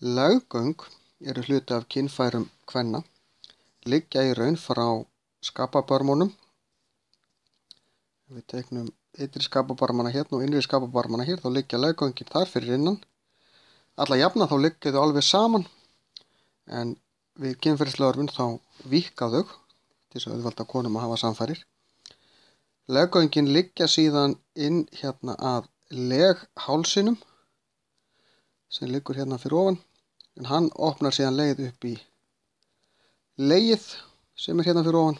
Leggöng eru hluti af kynfærum kvenna, liggja í raun frá skapabörmunum. Ef við teiknum ytri skapabarmana hérna og innri skapabarmana hér, þá liggja leggöngin þar fyrir innan. Alla jafna þá liggja þau alveg saman, en við kynferðislega örvun þá víkka þau til þess að auðvelda konum að hafa samfarir. Leggöngin liggja síðan inn hérna að leghálsinum sem liggur hérna fyrir ofan, en hann opnar síðan leið upp í legið sem er hérna fyrir ofan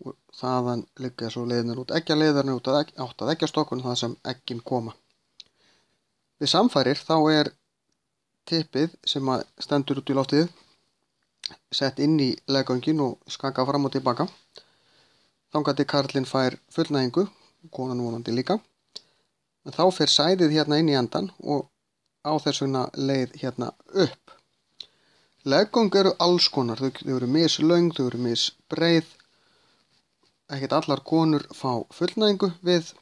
og þaðan liggja svo leiðirnar út eggjaleiðarnar út átt að eggjastokkunum þar sem eggin koma. Við samfarir þá er tippið sem stendur út í loftið sett inn í leggöngin og skakað fram og tilbaka þangað til karlinn fær fullnægingu, konan vonandi líka, en þá fer sæðið hérna inn í endan og á þess vegna leið hérna upp. Leggöng eru alls konar, þau eru mislöng, þau eru misbreið. Ekkert allar konur fá fullnægingu við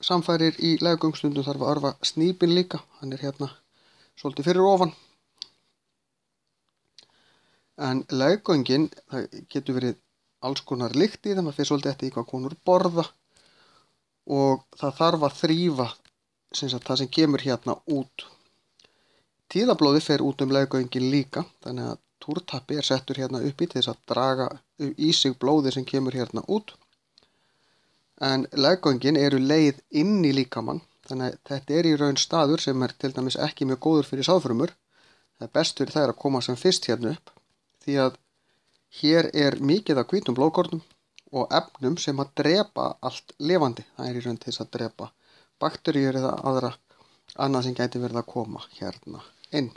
samfærir í leggöng, stundum þarf að örva snípinn líka, hann er hérna svolítið fyrir ofan. En leggöngin, það getur verið alls konar lykt í þeim, það fer svolítið eftir hvað konur borða og það þarf að þrífa það sem kemur hérna út. Tíðablóði fer út leggöngin líka, þannig að túrtappi er settur hérna uppi til þess að draga í sig blóði sem kemur hérna út. En leggöngin eru leið inn í líkamann, þannig að þetta er í raun staður sem er til dæmis ekki mjög góður fyrir sáðfrumur. Það er best fyrir þær að koma sem fyrst hérna upp, því að hér er mikið af hvítum blóðkornum og efnum sem að drepa allt lifandi. Það er í raun til þess að drepa bakteríur eða annað sem gæti verið að koma hérna inn.